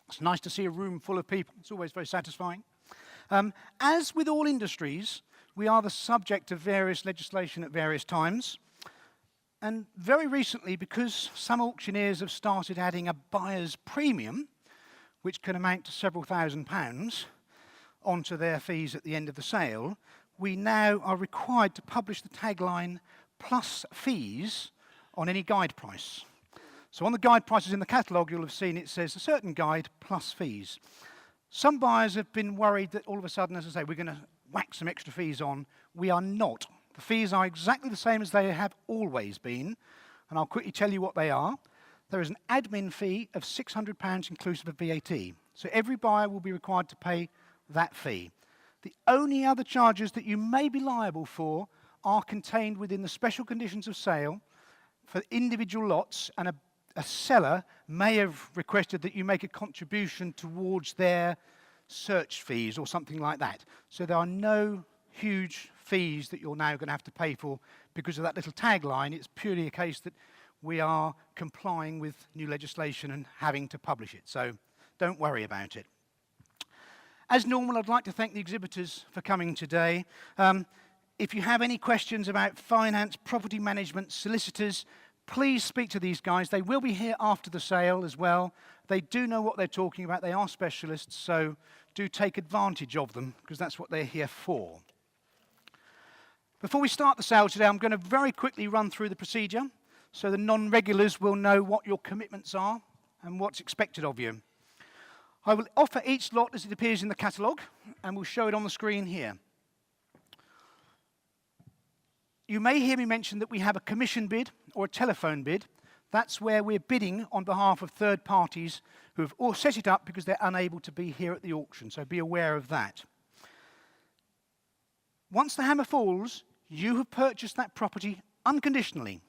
It's nice to see a room full of people. It's always very satisfying. As with all industries, we are the subject of various legislation at various times. And very recently, because some auctioneers have started adding a buyer's premium, which can amount to several £1,000s, onto their fees at the end of the sale, we now are required to publish the tagline plus fees on any guide price. So on the guide prices in the catalogue, you'll have seen it says a certain guide plus fees. Some buyers have been worried that all of a sudden, as I say, we're going to whack some extra fees on. We are not. The fees are exactly the same as they have always been, and I'll quickly tell you what they are. There is an admin fee of £600 inclusive of VAT. So every buyer will be required to pay that fee. The only other charges that you may be liable for are contained within the special conditions of sale for individual lots, and a seller may have requested that you make a contribution towards their search fees or something like that. So there are no huge fees that you're now going to have to pay for because of that little tagline. It's purely a case that we are complying with new legislation and having to publish it. So don't worry about it. As normal, I'd like to thank the exhibitors for coming today. If you have any questions about finance, property management, solicitors, please speak to these guys. They will be here after the sale as well. They do know what they're talking about. They are specialists, so do take advantage of them because that's what they're here for. Before we start the sale today, I'm going to very quickly run through the procedure so the non-regulars will know what your commitments are and what's expected of you. I will offer each lot as it appears in the catalogue, and we'll show it on the screen here. You may hear me mention that we have a commission bid or a telephone bid. That's where we're bidding on behalf of third parties who have all set it up because they're unable to be here at the auction, so be aware of that. Once the hammer falls, you have purchased that property unconditionally.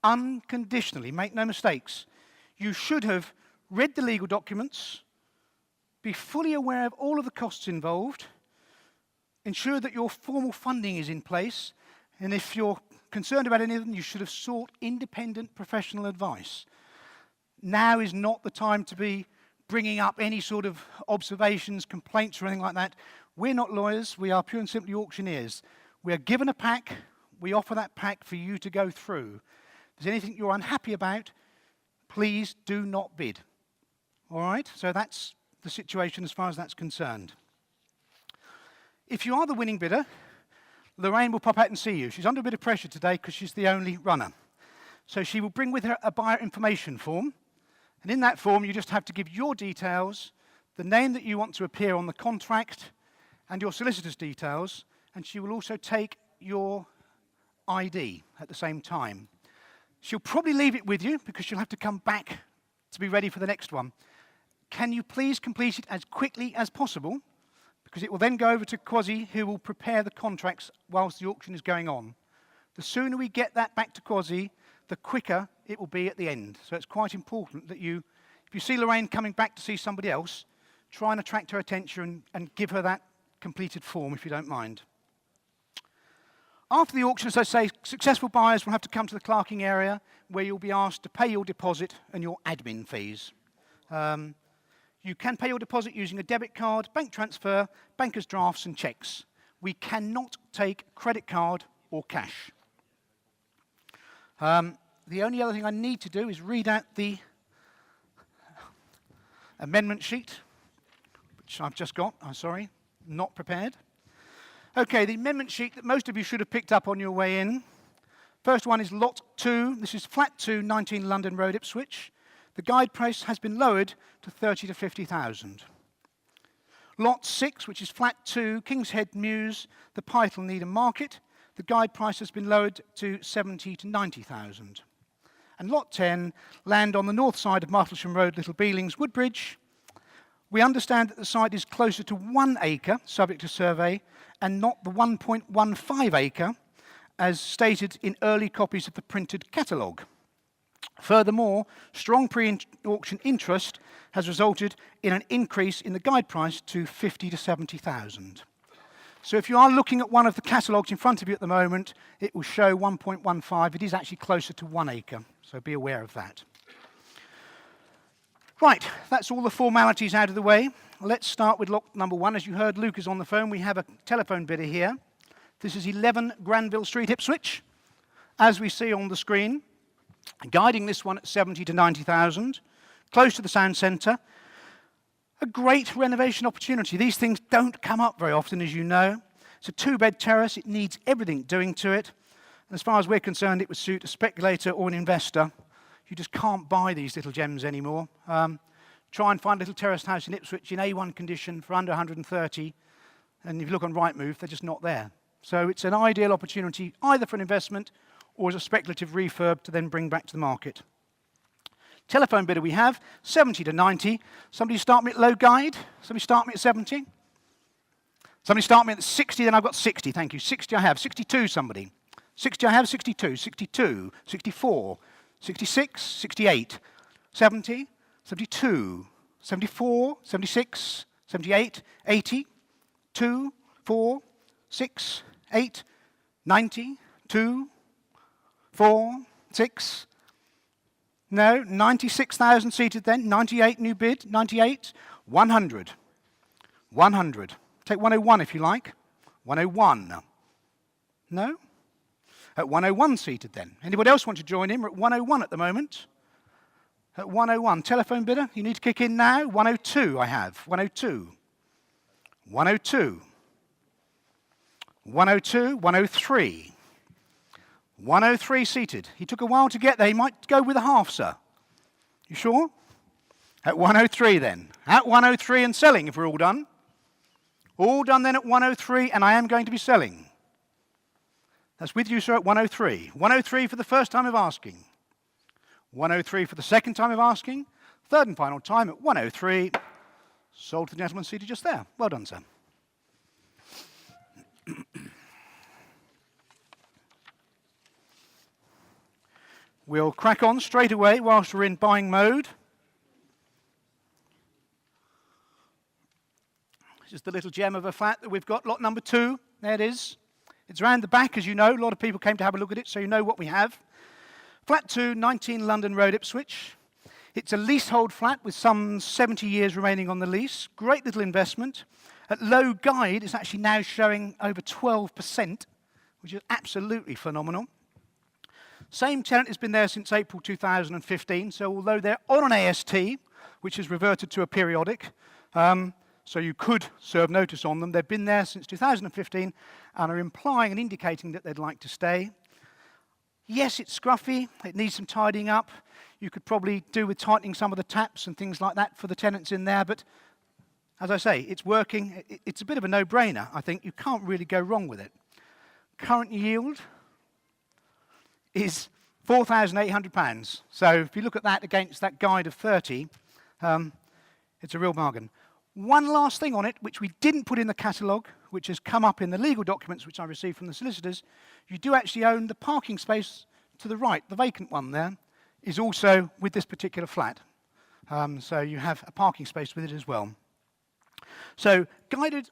Unconditionally, make no mistakes. You should have read the legal documents, be fully aware of all of the costs involved, ensure that your formal funding is in place, and if you're concerned about any of them, you should have sought independent professional advice. Now is not the time to be bringing up any sort of observations, complaints, or anything like that. We're not lawyers, we are pure and simply auctioneers. We are given a pack, we offer that pack for you to go through. If there's anything you're unhappy about, please do not bid. All right, so that's the situation as far as that's concerned. If you are the winning bidder, Lorraine will pop out and see you. She's under a bit of pressure today because she's the only runner. So she will bring with her a buyer information form, and in that form you just have to give your details, the name that you want to appear on the contract, and your solicitor's details, and she will also take your ID at the same time. She'll probably leave it with you because she'll have to come back to be ready for the next one. Can you please complete it as quickly as possible? Because it will then go over to Quasi, who will prepare the contracts whilst the auction is going on. The sooner we get that back to Quasi, the quicker it will be at the end. So it's quite important that you, if you see Lorraine coming back to see somebody else, try and attract her attention and give her that completed form, if you don't mind. After the auction, as I say, successful buyers will have to come to the clerking area where you'll be asked to pay your deposit and your admin fees. You can pay your deposit using a debit card, bank transfer, banker's drafts and cheques. We cannot take credit card or cash. The only other thing I need to do is read out the amendment sheet, which I've just got. I'm sorry, not prepared. Okay, the amendment sheet that most of you should have picked up on your way in. First one is Lot 2. This is Flat 2, 19 London Road, Ipswich. The guide price has been lowered to 30 to 50,000. Lot 6, which is Flat 2, King's Head, Mews, the Python Needham Market. The guide price has been lowered to 70 to 90,000. And Lot 10, land on the north side of Martlesham Road, Little Beelings, Woodbridge. We understand that the site is closer to 1 acre, subject to survey, and not the 1.15 acre, as stated in early copies of the printed catalogue. Furthermore, strong pre-auction interest has resulted in an increase in the guide price to 50 to 70,000. So if you are looking at one of the catalogues in front of you at the moment, it will show 1.15. It is actually closer to 1 acre, so be aware of that. Right, that's all the formalities out of the way. Let's start with lot number 1. As you heard, Luke is on the phone. We have a telephone bidder here. This is 11 Granville Street, Ipswich, as we see on the screen. Guiding this one at 70 to 90,000, close to the sound centre. A great renovation opportunity. These things don't come up very often, as you know. It's a 2-bed terrace. It needs everything doing to it. And as far as we're concerned, it would suit a speculator or an investor. You just can't buy these little gems anymore. Try and find a little terraced house in Ipswich in A1 condition for under 130, and if you look on Rightmove, they're just not there. So it's an ideal opportunity either for an investment or as a speculative refurb to then bring back to the market. Telephone bidder we have, 70 to 90. Somebody start me at low guide. Somebody start me at 70. Somebody start me at 60, then I've got 60, thank you. 60 I have, 62 somebody. 60 I have, 62, 62, 64, 66, 68, 70, 72, 74, 76, 78, 80, 2, 4, 6, 8, 90, 2, 4, 6, no, 96,000 seated then, 98 new bid, 98, 100, 100. Take 101 if you like, 101. No? At 101 seated then. Anybody else want to join in? We're at 101 at the moment. At 101. Telephone bidder, you need to kick in now. 102 I have. 102. 102. 102. 103. 103 seated. He took a while to get there. He might go with a half, sir. You sure? At 103 then. At 103 and selling if we're all done. All done then at 103, and I am going to be selling. That's with you, sir, at 103. 103 for the first time of asking. 103 for the second time of asking. Third and final time at 103. Sold to the gentleman seated just there. Well done, sir. We'll crack on straight away whilst we're in buying mode. This is the little gem of a flat that we've got, lot number 2. There it is. It's around the back, as you know. A lot of people came to have a look at it, so you know what we have. Flat 2, 19 London Road, Ipswich. It's a leasehold flat with some 70 years remaining on the lease. Great little investment. At low guide, it's actually now showing over 12%, which is absolutely phenomenal. Same tenant has been there since April 2015, so although they're on an AST, which has reverted to a periodic, so you could serve notice on them, they've been there since 2015 and are implying and indicating that they'd like to stay. Yes, it's scruffy, it needs some tidying up. You could probably do with tightening some of the taps and things like that for the tenants in there, but as I say, it's working. It's a bit of a no-brainer, I think. You can't really go wrong with it. Current yield is £4,800. So if you look at that against that guide of 30, it's a real bargain. One last thing on it, which we didn't put in the catalogue, which has come up in the legal documents which I received from the solicitors, you do actually own the parking space to the right. The vacant one there is also with this particular flat. So you have a parking space with it as well. So guided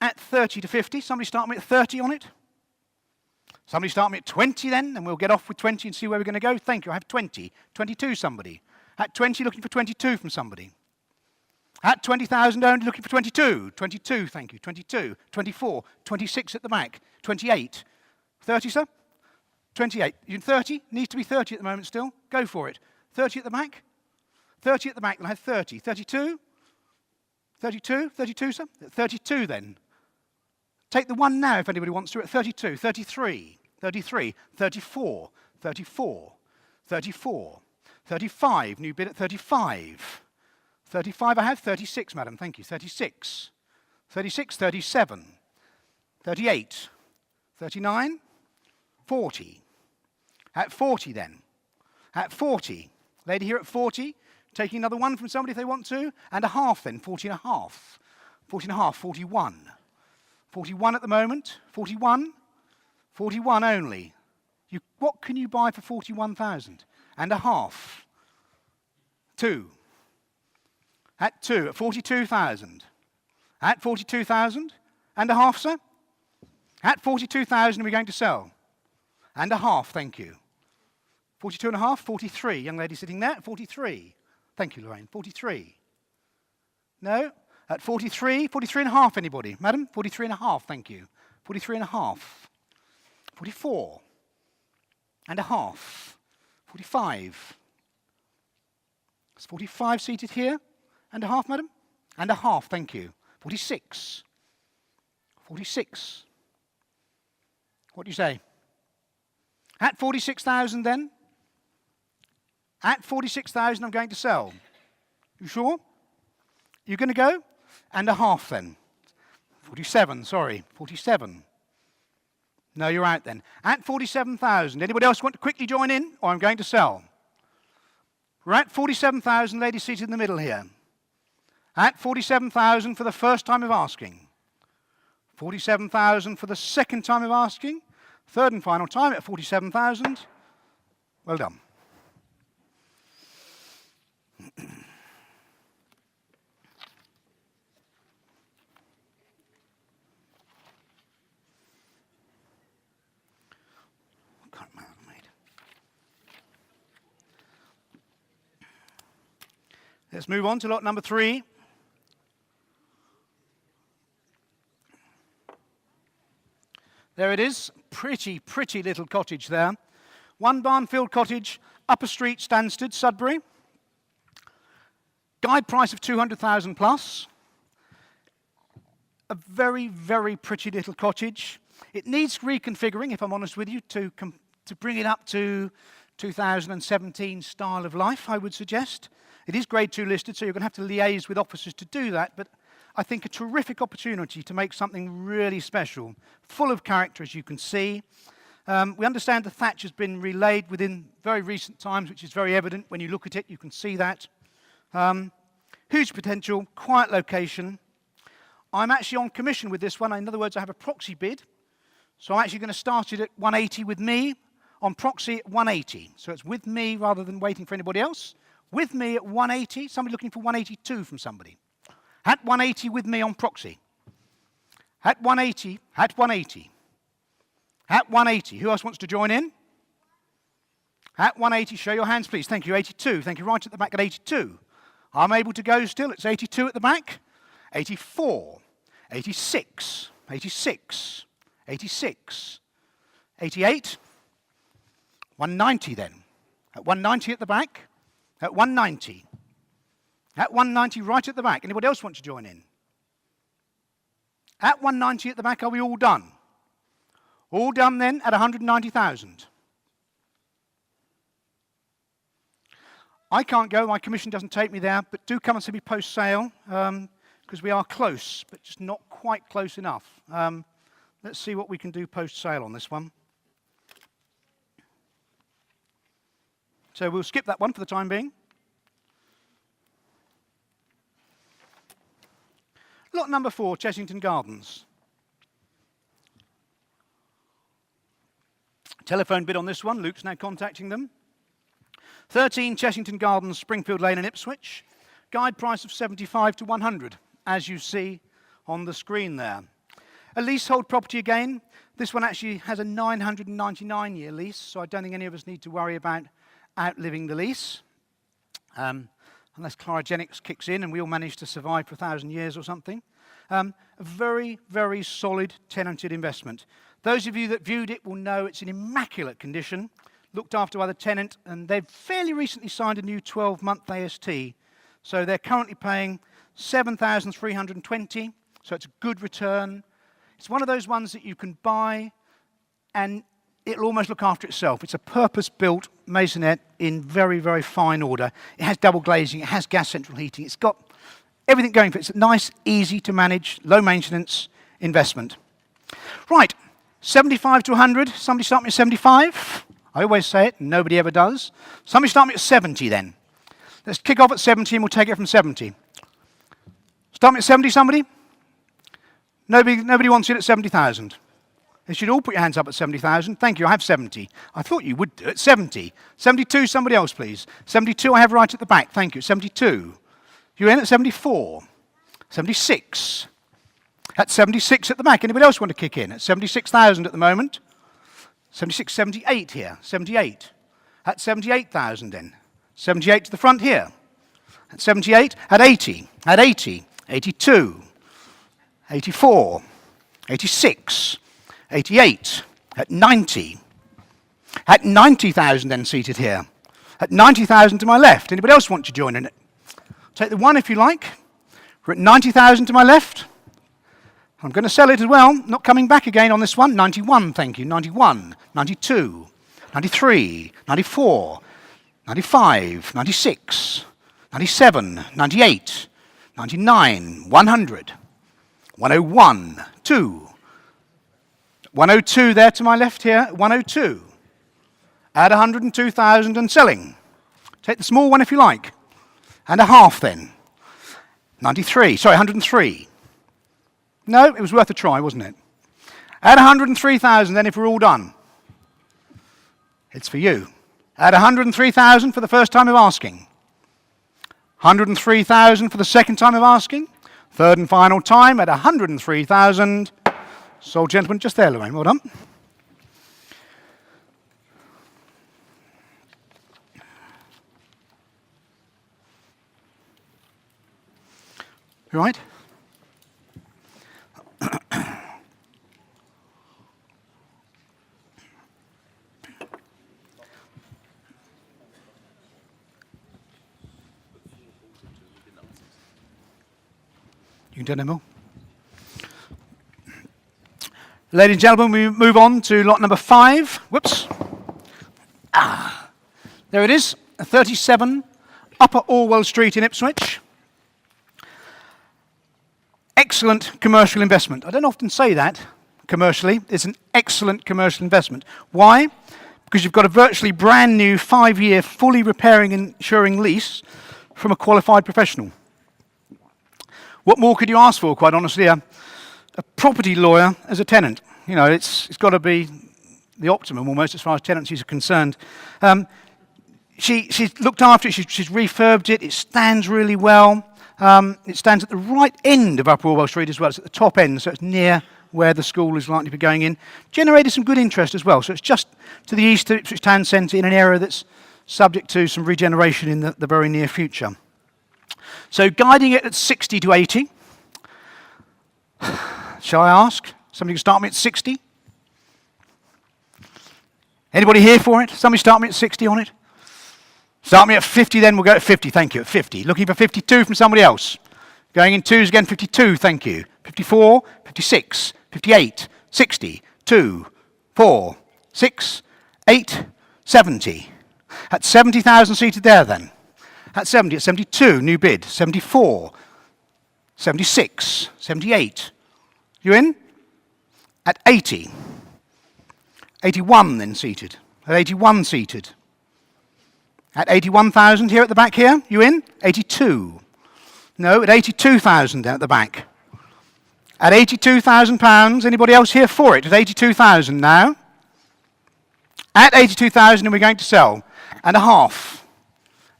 at 30 to 50. Somebody start me at 30 on it. Somebody start me at 20 then, and we'll get off with 20 and see where we're going to go. Thank you. I have 20. 22 somebody. At 20, looking for 22 from somebody. At 20,000 only, looking for 22. 22, thank you. 22. 24. 26 at the back. 28. 30, sir? 28. You 30? Needs to be 30 at the moment still. Go for it. 30 at the back. 30 at the back, then I have 30. 32? 32? 32, sir? 32 then. Take the one now if anybody wants to at 32. 33. 33. 34. 34. 34. 35. New bid at 35. 35 I have. 36, madam. Thank you. 36. 36. 37. 38. 39. 40. At 40 then. At 40. Lady here at 40. Taking another one from somebody if they want to. And a half then. 40 and a half. 40 and a half. 41. 41 at the moment. 41. 41 only. What can you buy for 41,000? And a half. 2. At 2. At 42,000. At 42,000. And a half, sir? At 42,000 we're going to sell. And a half, thank you. 42 and a half. 43. Young lady sitting there. 43. Thank you, Lorraine. 43. No? At 43, 43 and a half, anybody? Madam? 43 and a half, thank you. 43 and a half. 44 and a half. 45. Is 45 seated here? And a half, madam? And a half, thank you. 46. 46. What do you say? At 46,000 then? At 46,000 I'm going to sell. You sure? You're going to go? And a half then. 47, sorry. 47. No, you're out then. At 47,000. Anybody else want to quickly join in? Or I'm going to sell. We're at 47,000, lady seated in the middle here. At 47,000 for the first time of asking. 47,000 for the second time of asking. Third and final time at 47,000. Well done. Let's move on to lot number 3. There it is. Pretty, pretty little cottage there. 1 Barnfield Cottage, Upper Street, Stansted, Sudbury. Guide price of 200,000 plus. A very, very pretty little cottage. It needs reconfiguring, if I'm honest with you, to bring it up to 2017 style of life, I would suggest. It is Grade 2 listed, so you're going to have to liaise with officers to do that, but I think a terrific opportunity to make something really special, full of character, as you can see. We understand the thatch has been relayed within very recent times, which is very evident. When you look at it, you can see that. Huge potential, quiet location. I'm actually on commission with this one. In other words, I have a proxy bid. So I'm actually going to start it at 180 with me, on proxy at 180. So it's with me rather than waiting for anybody else. With me at 180. Somebody looking for 182 from somebody. At 180 with me on proxy. At 180, at 180. At 180. Who else wants to join in? At 180, show your hands, please. Thank you. 82. Thank you. Right at the back at 82. I'm able to go still. It's 82 at the back. 84. 86. 86. 86. 88. 190 then. At 190 at the back. At 190. At 190 right at the back. Anybody else want to join in? At 190 at the back, are we all done? All done then at 190,000. I can't go, my commission doesn't take me there, but do come and see me post-sale, because we are close, but just not quite close enough. Let's see what we can do post-sale on this one. So we'll skip that one for the time being. Lot number 4, Chessington Gardens. Telephone bid on this one. Luke's now contacting them. 13 Chessington Gardens, Springfield Lane in Ipswich. Guide price of 75 to 100, as you see on the screen there. A leasehold property again. This one actually has a 999-year lease, so I don't think any of us need to worry about outliving the lease. Unless cryogenics kicks in and we all manage to survive for 1,000 years or something. A very, very solid tenanted investment. Those of you that viewed it will know it's in immaculate condition, looked after by the tenant, and they've fairly recently signed a new 12-month AST. So they're currently paying $7,320, so it's a good return. It's one of those ones that you can buy and it'll almost look after itself. It's a purpose-built maisonette in very, very fine order. It has double glazing, it has gas central heating, it's got everything going for it. It's a nice, easy to manage, low maintenance investment. Right, 75 to 100. Somebody start me at 75. I always say it, nobody ever does. Somebody start me at 70 then. Let's kick off at 70 and we'll take it from 70. Start me at 70, somebody? Nobody wants it at 70,000. They should all put your hands up at 70,000. Thank you, I have 70. I thought you would do it. 70. 72, somebody else, please. 72, I have right at the back. Thank you. 72. You're in at 74. 76. At 76 at the back. Anybody else want to kick in? At 76,000 at the moment. 76, 78 here. 78. At 78,000 then. 78 to the front here. at 78, at 80, at 80, 82, 84, 86, 88, at 90. At 90,000 then seated here. At 90,000 to my left. Anybody else want to join in it? Take the one if you like. We're at 90,000 to my left. I'm going to sell it as well. Not coming back again on this one. 91, thank you. 91, 92, 93, 94, 95, 96, 97, 98, 99, 100, 101, 2. 102 there to my left here. 102. At 102,000 and selling. Take the small one if you like. And a half then. 93, sorry, 103. No, it was worth a try, wasn't it? At 103,000 then if we're all done. It's for you. At 103,000 for the first time of asking. 103,000 for the second time of asking. Third and final time at 103,000. Sold gentleman just there, Lorraine, well done. Right? You can do no more. Ladies and gentlemen, we move on to lot number 5. Whoops. There it is, 37 Upper Orwell Street in Ipswich. Excellent commercial investment. I don't often say that commercially. It's an excellent commercial investment. Why? Because you've got a virtually brand new 5-year fully repairing and insuring lease from a qualified professional. What more could you ask for, quite honestly? A property lawyer as a tenant. You know, it's got to be the optimum almost as far as tenancies are concerned. She's looked after it, she's refurbed it, it stands really well. It stands at the right end of Upper Orwell Street as well. It's at the top end, so it's near where the school is likely to be going in. Generated some good interest as well, so it's just to the east of Ipswich Town Centre in an area that's subject to some regeneration in the very near future. So guiding it at 60 to 80. Shall I ask? Somebody can start me at 60? Anybody here for it? Somebody start me at 60 on it? Start me at 50 then, we'll go at 50, thank you, at 50. Looking for 52 from somebody else. Going in twos again, 52, thank you. 54, 56, 58, 60, 2, 4, 6, 8, 70. At 70,000 seated there then. At 70, at 72, new bid. 74, 76, 78. You in? At 80. 81 then seated. At 81 seated. At 81,000 here at the back here. You in? 82. No, at 82,000 down at the back. At £82,000. Anybody else here for it? At 82,000 now. At 82,000 and we're going to sell. And a half.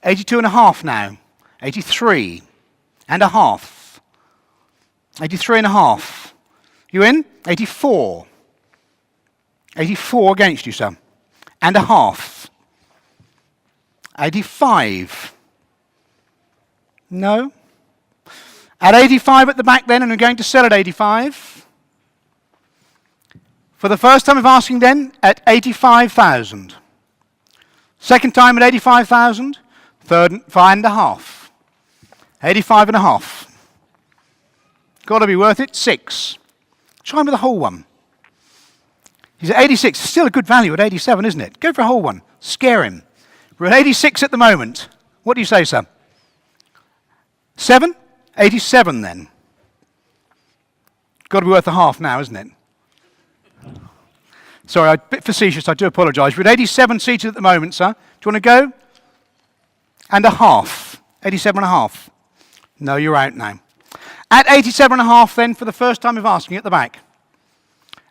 82 and a half now. 83 and a half. 83 and a half. You in? 84. 84 against you, sir. And a half. 85. No. At 85 at the back then, and we're going to sell at 85. For the first time of asking then, at 85,000. Second time at 85,000. Third, 5.5. 85 and a half. Got to be worth it. 6. Try him with a whole one. He's at 86. Still a good value at 87, isn't it? Go for a whole one. Scare him. We're at 86 at the moment. What do you say, sir? 7? 87 then. Got to be worth a half now, isn't it? Sorry, I'm a bit facetious. I do apologise. We're at 87 seated at the moment, sir. Do you want to go? And a half. 87 and a half. No, you're out now. At 87 and a half then for the first time of asking at the back.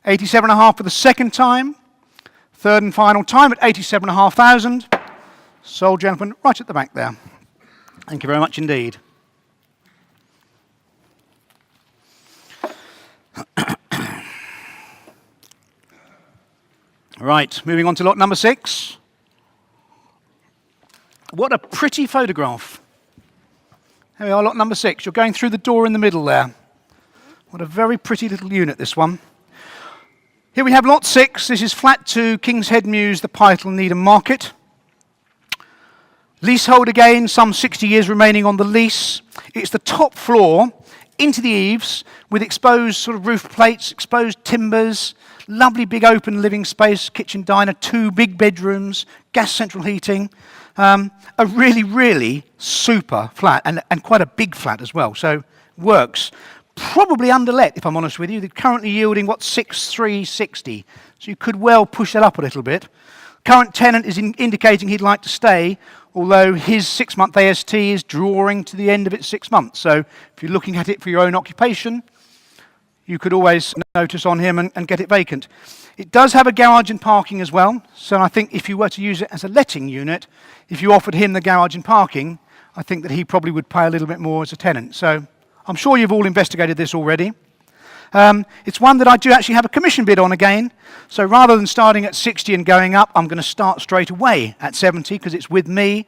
87 and a half for the second time. Third and final time at 87,500. Sold gentleman right at the back there. Thank you very much indeed. Right, moving on to lot number 6. What a pretty photograph. There we are, lot number 6. You're going through the door in the middle there. What a very pretty little unit, this one. Here we have lot 6. This is flat 2, King's Head Mews, the Pythal, Needham Market. Leasehold again, some 60 years remaining on the lease. It's the top floor into the eaves with exposed sort of roof plates, exposed timbers, lovely big open living space, kitchen diner, 2 big bedrooms, gas central heating. A really, really super flat and quite a big flat as well, so works. Probably underlet, if I'm honest with you. They're currently yielding, 6,360. So you could well push that up a little bit. Current tenant is indicating he'd like to stay, although his 6-month AST is drawing to the end of its 6 months. So if you're looking at it for your own occupation, you could always notice on him and get it vacant. It does have a garage and parking as well. So I think if you were to use it as a letting unit, if you offered him the garage and parking, I think that he probably would pay a little bit more as a tenant. So I'm sure you've all investigated this already. It's one that I do actually have a commission bid on again. So rather than starting at 60 and going up, I'm going to start straight away at 70 because it's with me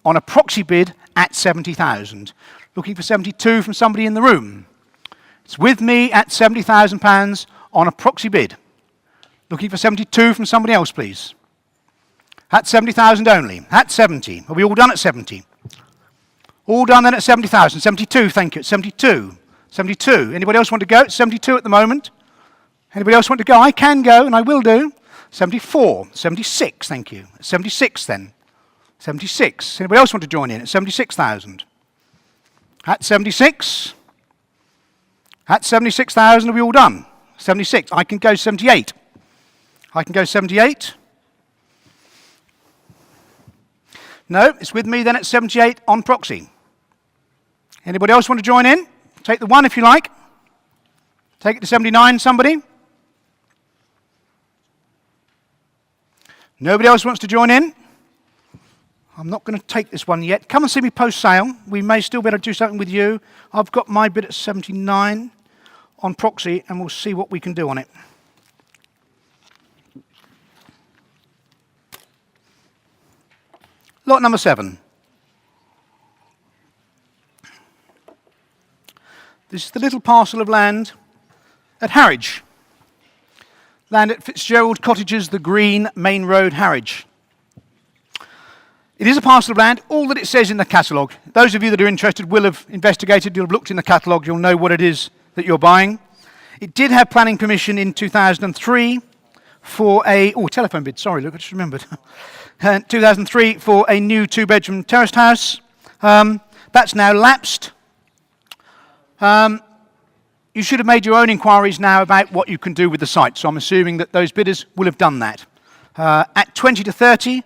on a proxy bid at 70,000. Looking for 72 from somebody in the room. It's with me at £70,000 on a proxy bid. Looking for 72 from somebody else, please. At 70,000 only. At 70. Are we all done at 70? All done then at 70,000. 72, thank you. 72. 72. Anybody else want to go? 72 at the moment. Anybody else want to go? I can go, and I will do. 74. 76, thank you. 76 then. 76. Anybody else want to join in at 76,000? At 76. At 76,000, are we all done? 76. I can go 78. I can go 78. No, it's with me then at 78 on proxy. Anybody else want to join in? Take the 1 if you like. Take it to 79, somebody. Nobody else wants to join in? I'm not going to take this one yet. Come and see me post-sale. We may still be able to do something with you. I've got my bid at 79 on proxy, and we'll see what we can do on it. Lot number 7. This is the little parcel of land at Harwich. Land at Fitzgerald Cottages, the Green, Main Road, Harwich. It is a parcel of land, all that it says in the catalogue. Those of you that are interested will have investigated, you'll have looked in the catalogue, you'll know what it is that you're buying. It did have planning permission in 2003 for a, telephone bid, sorry, look, I just remembered. 2003 for a new 2-bedroom terraced house. That's now lapsed. You should have made your own inquiries now about what you can do with the site, so I'm assuming that those bidders will have done that. At 20 to 30,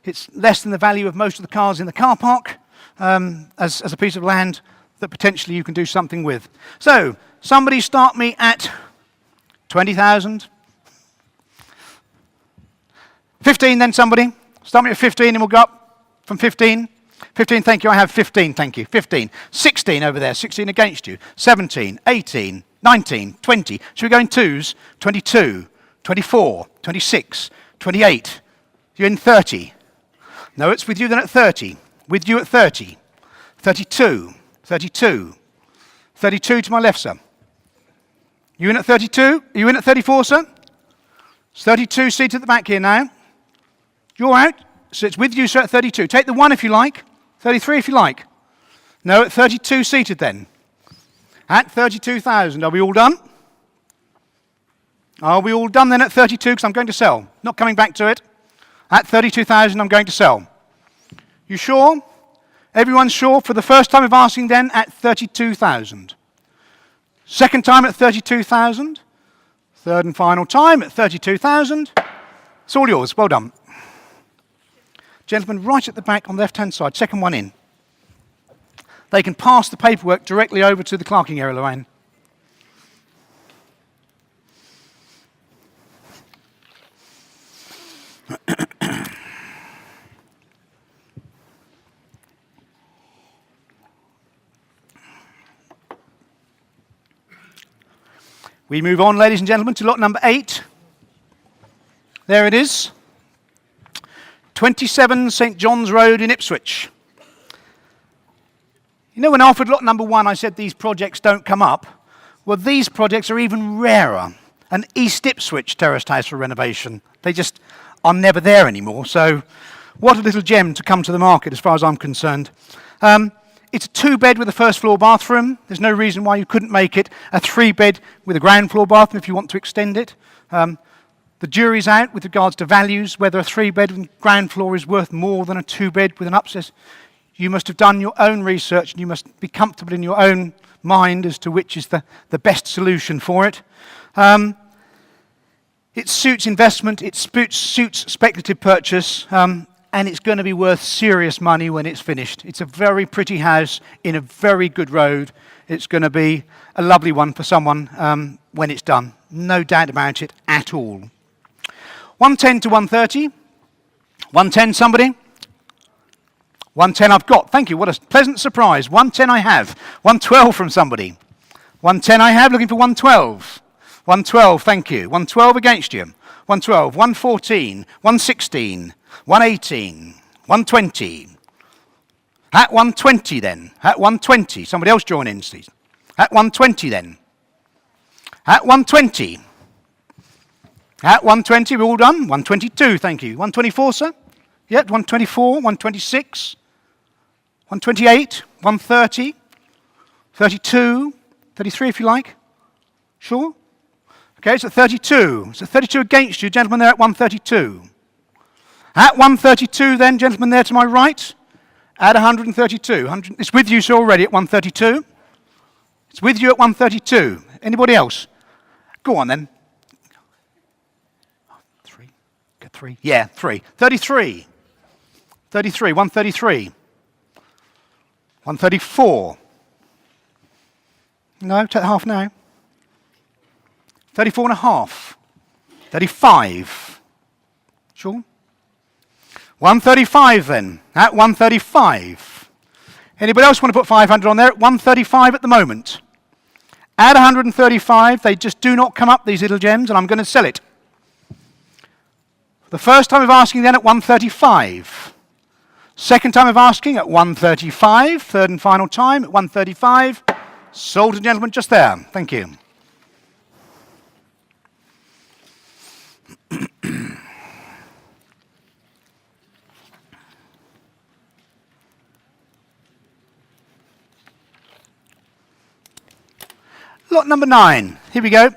it's less than the value of most of the cars in the car park as a piece of land that potentially you can do something with. So, somebody start me at 20,000. 15 then, somebody. Start me at 15 and we'll go up from 15. 15, thank you, I have 15, thank you. 15. 16 over there, 16 against you. 17, 18, 19, 20. Should we go in twos? 22, 24, 26, 28. You're in 30. No, it's with you then at 30. With you at 30. 32, 32. 32 to my left, sir. You in at 32? Are you in at 34, sir? It's 32 seated at the back here now. You're out. So it's with you, sir, at 32. Take the 1 if you like. 33 if you like. No, at 32 seated then. At 32,000. Are we all done? Are we all done then at 32? Because I'm going to sell. Not coming back to it. At 32,000, I'm going to sell. You sure? Everyone's sure? For the first time of asking then, at 32,000. Second time at 32,000. Third and final time at 32,000. It's all yours. Well done. Gentleman right at the back on the left-hand side, second one in. They can pass the paperwork directly over to the clerking area, Lorraine. We move on, ladies and gentlemen, to lot number 8. There it is. 27 St John's Road in Ipswich. You know, when offered lot number 1, I said these projects don't come up. Well, these projects are even rarer. An East Ipswich terraced house for renovation. They just are never there anymore. So what a little gem to come to the market as far as I'm concerned. It's a 2-bed with a first floor bathroom. There's no reason why you couldn't make it a 3-bed with a ground floor bathroom if you want to extend it. The jury's out with regards to values, whether a 3-bed with ground floor is worth more than a 2-bed with an upstairs. You must have done your own research and you must be comfortable in your own mind as to which is the best solution for it. It suits investment, it suits speculative purchase, and it's going to be worth serious money when it's finished. It's a very pretty house in a very good road. It's going to be a lovely one for someone when it's done. No doubt about it at all. 110 to 130. 110 somebody? 110 I've got. Thank you. What a pleasant surprise. 110 I have. 112 from somebody. 110 I have. Looking for 112. 112, thank you. 112 against you. 112, 114, 116, 118, 120. At 120 then. At 120. Somebody else join in, please. At 120 then. At 120. At 120, we're all done. 122, thank you. 124, sir? Yep, 124, 126, 128, 130, 32, 33 if you like. Sure? Okay, so 32. So 32 against you, gentlemen there at 132. At 132 then, gentlemen there to my right, at 132. It's with you, sir, already at 132. It's with you at 132. Anybody else? Go on then. 3. Get 3. Yeah, 3. 33. 33. 133. 134. No, take half now. 34 and a half. 35. Sure? 135 then. At 135. Anybody else want to put 500 on there? At 135 at the moment. At 135, they just do not come up, these little gems, and I'm going to sell it. The first time of asking then at 135. Second time of asking at 135. Third and final time at 135. Sold to gentleman just there. Thank you. Lot number 9. Here we go.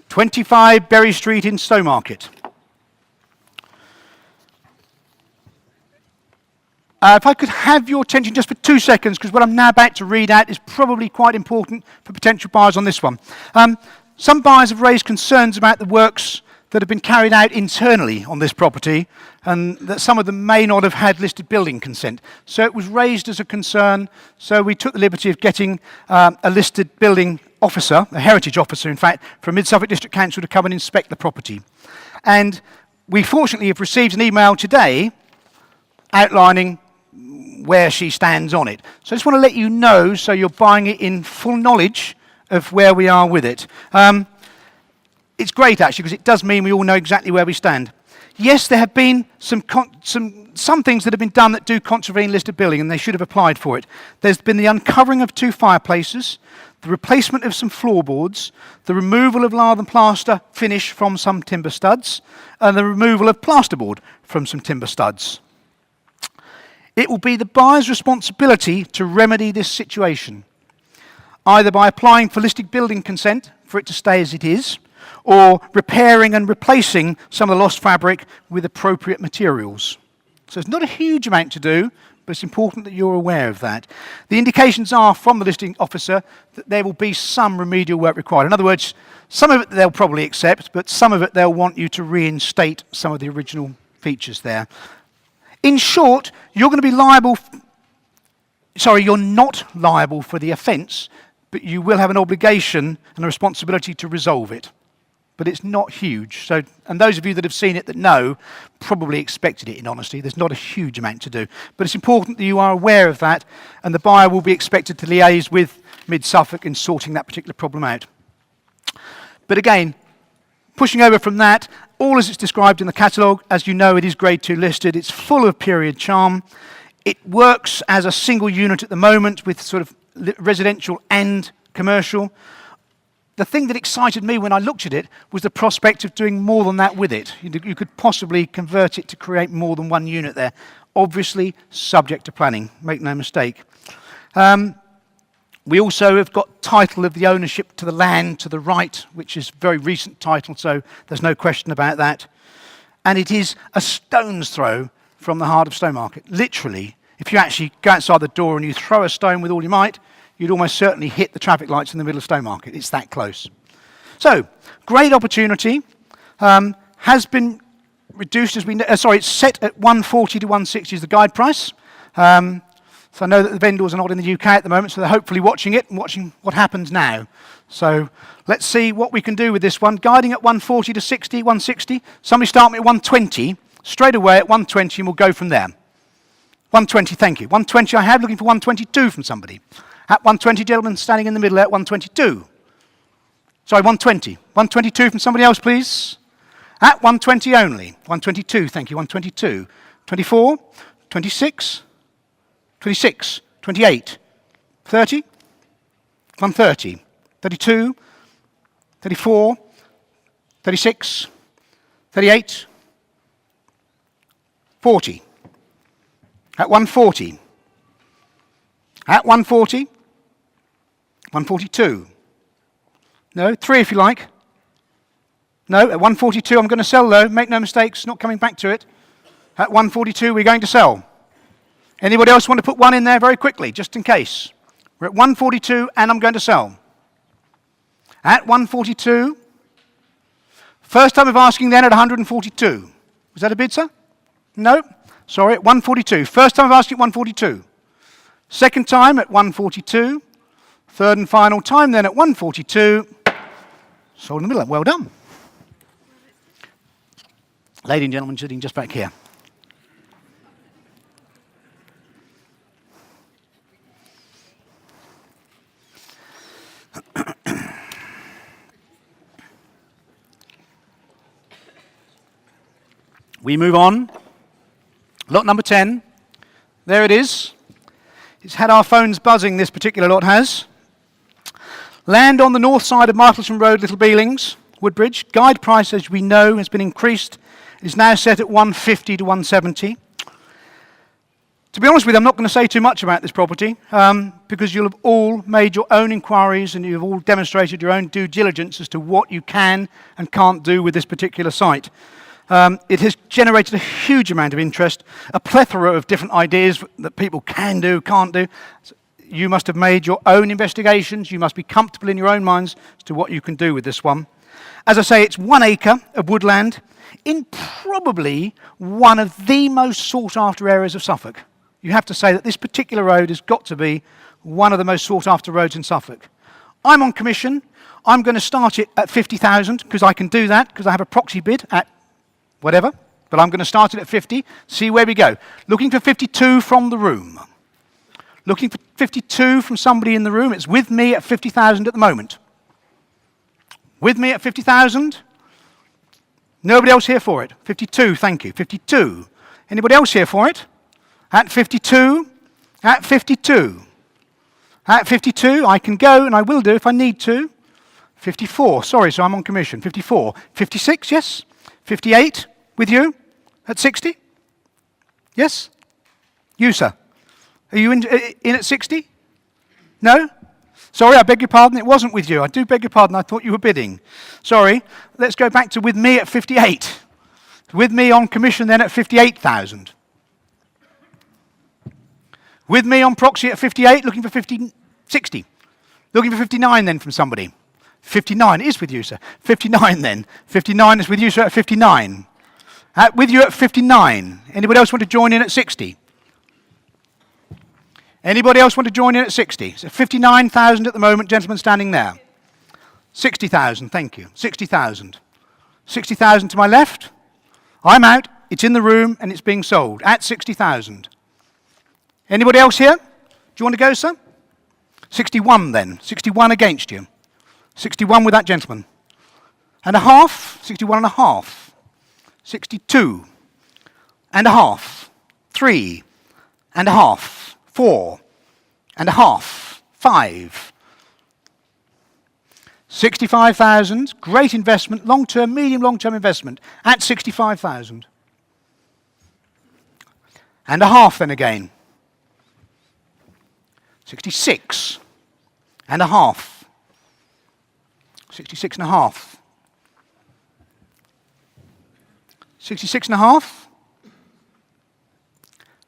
25 Berry Street in Stowmarket. If I could have your attention just for 2 seconds, because what I'm now about to read out is probably quite important for potential buyers on this one. Some buyers have raised concerns about the works that have been carried out internally on this property, and that some of them may not have had listed building consent. So it was raised as a concern, so we took the liberty of getting a listed building officer, a heritage officer in fact, from Mid-Suffolk District Council to come and inspect the property. And we fortunately have received an email today outlining where she stands on it. So I just want to let you know, so you're buying it in full knowledge of where we are with it. It's great actually, because it does mean we all know exactly where we stand. Yes, there have been some things that have been done that do contravene listed building, and they should have applied for it. There's been the uncovering of 2 fireplaces, the replacement of some floorboards, the removal of lath and plaster finish from some timber studs, and the removal of plasterboard from some timber studs. It will be the buyer's responsibility to remedy this situation, either by applying for listed building consent for it to stay as it is, or repairing and replacing some of the lost fabric with appropriate materials. So it's not a huge amount to do, but it's important that you're aware of that. The indications are from the listing officer that there will be some remedial work required. In other words, some of it they'll probably accept, but some of it they'll want you to reinstate some of the original features there. In short, you're going to be liable, you're not liable for the offence, but you will have an obligation and a responsibility to resolve it. But it's not huge. So, and those of you that have seen it that know probably expected it in honesty. There's not a huge amount to do. But it's important that you are aware of that, and the buyer will be expected to liaise with Mid-Suffolk in sorting that particular problem out. But again, pushing over from that, all as it's described in the catalogue, as you know, it is Grade 2 listed. It's full of period charm. It works as a single unit at the moment with sort of residential and commercial. The thing that excited me when I looked at it was the prospect of doing more than that with it. You could possibly convert it to create more than one unit there. Obviously, subject to planning, make no mistake. We also have got title of the ownership to the land to the right, which is very recent title, so there's no question about that. And it is a stone's throw from the heart of Stowmarket. Literally, if you actually go outside the door and you throw a stone with all your might, you'd almost certainly hit the traffic lights in the middle of Stowmarket. It's that close. So, great opportunity. Has been reduced as we know, it's set at 140 to 160 is the guide price. So I know that the vendors are not in the UK at the moment, so they're hopefully watching it and watching what happens now. So let's see what we can do with this one. Guiding at 140 to 60, 160. Somebody start me at 120, straight away at 120, and we'll go from there. 120, thank you. 120 I have, looking for 122 from somebody. At 120, gentlemen standing in the middle at 122. Sorry, 120. 122 from somebody else, please. At 120 only. 122, thank you, 122. 24, 26, 26, 28, 30, 130, 32, 34, 36, 38, 40. At 140. At 140, 142. No, 3 if you like. No, at 142 I'm going to sell though, make no mistakes, not coming back to it. At 142 we're going to sell. Anybody else want to put one in there very quickly, just in case? We're at 142 and I'm going to sell. At 142. First time of asking then at 142. Was that a bid, sir? No? Sorry, at 142. First time of asking at 142. Second time at 142. Third and final time then at 142. Sold in the middle. Well done. Lady and gentleman sitting just back here. We move on. Lot number 10. There it is. It's had our phones buzzing, this particular lot has. Land on the north side of Matheson Road, Little Beelings, Woodbridge. Guide price, as we know, has been increased. It is now set at 150 to 170. To be honest with you, I'm not going to say too much about this property because you'll have all made your own inquiries and you've all demonstrated your own due diligence as to what you can and can't do with this particular site. It has generated a huge amount of interest, a plethora of different ideas that people can do, can't do. You must have made your own investigations. You must be comfortable in your own minds as to what you can do with this one. As I say, it's 1 acre of woodland in probably one of the most sought-after areas of Suffolk. You have to say that this particular road has got to be one of the most sought-after roads in Suffolk. I'm on commission. I'm going to start it at 50,000 because I can do that because I have a proxy bid at whatever, but I'm going to start it at 50, see where we go. Looking for 52 from the room. Looking for 52 from somebody in the room. It's with me at 50,000 at the moment. With me at 50,000. Nobody else here for it. 52, thank you. 52. Anybody else here for it? At 52. At 52. At 52, I can go, and I will do if I need to. 54, sorry, so I'm on commission. 54. 56, yes? 58, with you? At 60? Yes? You, sir? Are you in at 60? No? Sorry, I beg your pardon, it wasn't with you. I do beg your pardon, I thought you were bidding. Sorry, let's go back to with me at 58. With me on commission then at 58,000. With me on proxy at 58, looking for 60. Looking for 59 then from somebody. 59 is with you, sir. 59 then. 59 is with you, sir, at 59. With you at 59. Anybody else want to join in at 60? Anybody else want to join in at 60? So 59,000 at the moment, gentlemen standing there. 60,000, thank you. 60,000. 60,000 to my left. I'm out. It's in the room and it's being sold at 60,000. Anybody else here? Do you want to go, sir? 61 then. 61 against you. 61 with that gentleman. And a half. 61 and a half. 62 and a half. 3 and a half. 4 and a half. 5. 65,000, great investment, long-term, medium, long-term investment at 65,000. And a half then again. 66 and a half. 66 and a half. 66 and a half.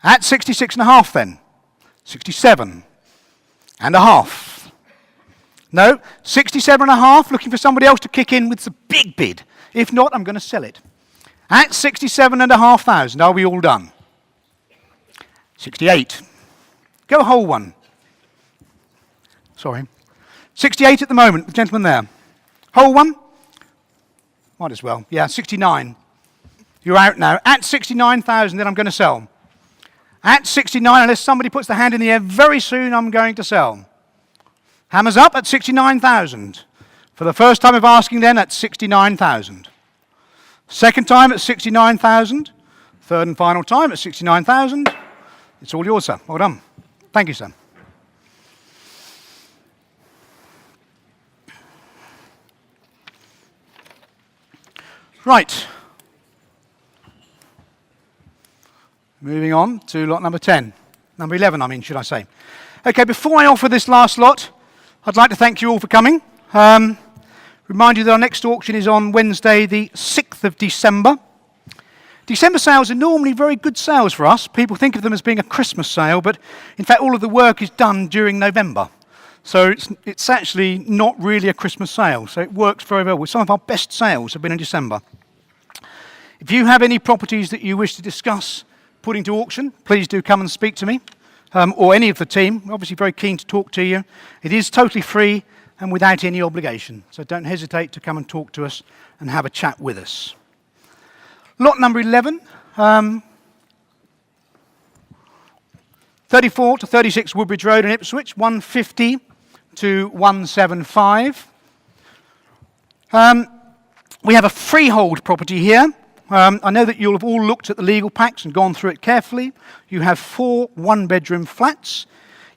At 66 and a half then. 67 and a half. No, 67 and a half, looking for somebody else to kick in with the big bid. If not, I'm going to sell it. At 67,500, are we all done? 68. Go whole one. Sorry. 68 at the moment, the gentleman there. Whole one? Might as well. Yeah, 69. You're out now. At 69,000, then I'm going to sell. At 69, unless somebody puts the hand in the air very soon, I'm going to sell. Hammers up at 69,000. For the first time of asking then, at 69,000. Second time at 69,000. Third and final time at 69,000. It's all yours, sir. Well done. Thank you, sir. Right. Moving on to lot number 10. Number 11, I mean, should I say. Okay, before I offer this last lot, I'd like to thank you all for coming. Remind you that our next auction is on Wednesday, the 6th of December. December sales are normally very good sales for us. People think of them as being a Christmas sale, but in fact all of the work is done during November. So it's actually not really a Christmas sale, so it works very well. Some of our best sales have been in December. If you have any properties that you wish to discuss putting to auction, please do come and speak to me, or any of the team. We're obviously very keen to talk to you. It is totally free and without any obligation, so don't hesitate to come and talk to us and have a chat with us. Lot number 11, 34 to 36 Woodbridge Road in Ipswich, 150 to 175. We have a freehold property here. I know that you'll have all looked at the legal packs and gone through it carefully. You have 4 one-bedroom flats.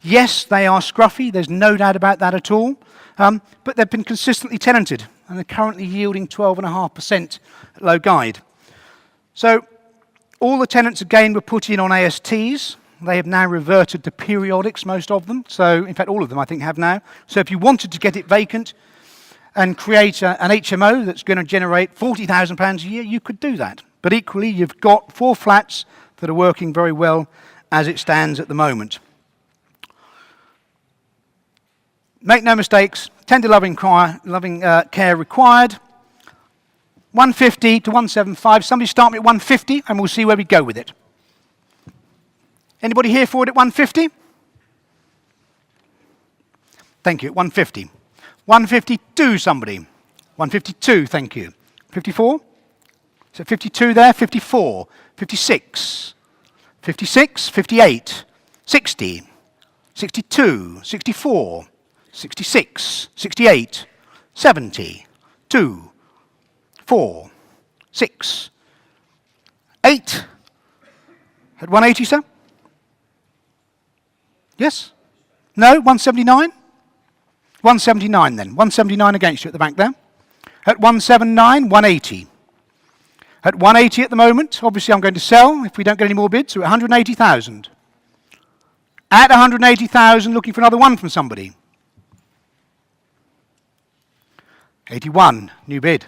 Yes, they are scruffy, there's no doubt about that at all, but they've been consistently tenanted and they're currently yielding 12.5% at low guide. So all the tenants again were put in on ASTs. They have now reverted to periodics, most of them. So in fact all of them I think have now. So if you wanted to get it vacant and create an HMO that's going to generate £40,000 a year, you could do that. But equally you've got 4 flats that are working very well as it stands at the moment. Make no mistakes, tender loving care required. 150 to 175. Somebody start me at 150 and we'll see where we go with it. Anybody here for it at 150? Thank you, 150. 152 somebody. 152, thank you. 54? So 52 there, 54, 56, 56, 58, 60, 62, 64, 66, 68, 70, 2, 4, 6, 8. At 180, sir? Yes? No? 179? 179 then. 179 against you at the back there. At 179, 180. At 180 at the moment, obviously I'm going to sell if we don't get any more bids, so at 180,000. At 180,000, looking for another one from somebody. 81, new bid.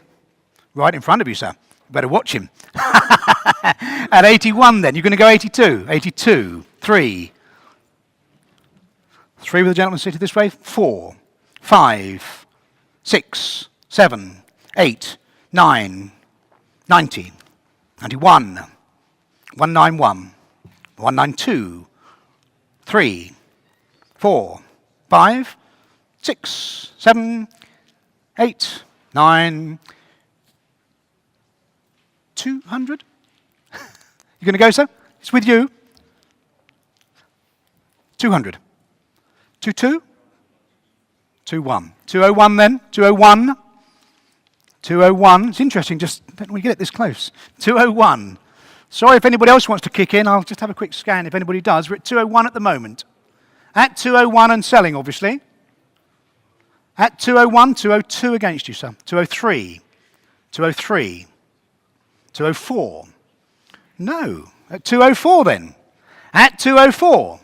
Right in front of you, sir. You better watch him. At 81 then, you're going to go 82. 82, 3. 3 with the gentleman seated this way. 4, 5, 6, 7, 8, 9, 90, 91, 191, 192, 3, 4, 5, 6, 7, 8, 9, 200. You going to go, sir? It's with you. 200. 22? 21. 201 then. 201. 201. It's interesting, just when we get it this close. 201. Sorry if anybody else wants to kick in. I'll just have a quick scan if anybody does. We're at 201 at the moment. At 201 and selling, obviously. At 201, 202 against you, sir. 203. 203. 204. No. At 204 then. At 204.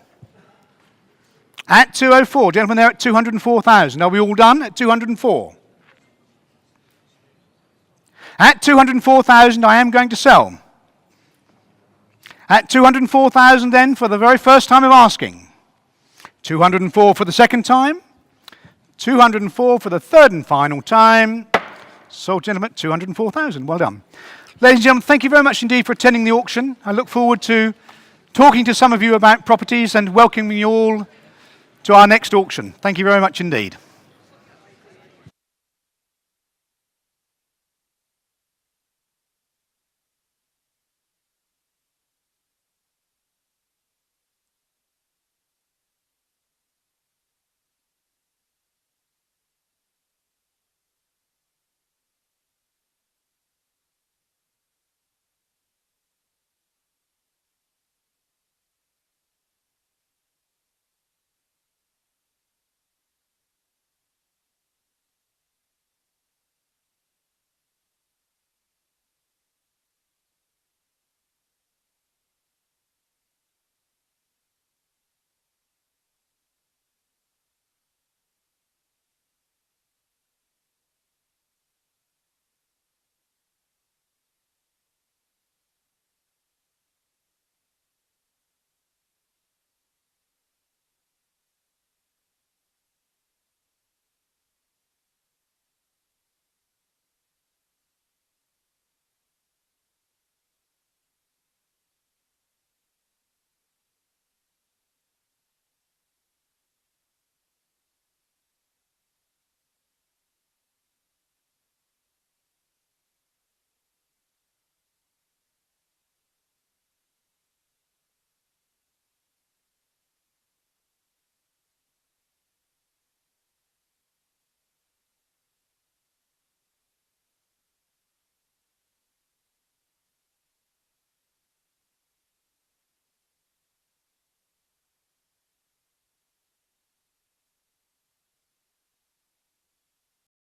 At 204. Gentlemen, they're at 204,000. Are we all done? At 204. At 204,000, I am going to sell. At 204,000 then, for the very first time of asking. 204 for the second time. 204 for the third and final time. Sold, gentlemen, 204,000. Well done. Ladies and gentlemen, thank you very much indeed for attending the auction. I look forward to talking to some of you about properties and welcoming you all to our next auction. Thank you very much indeed.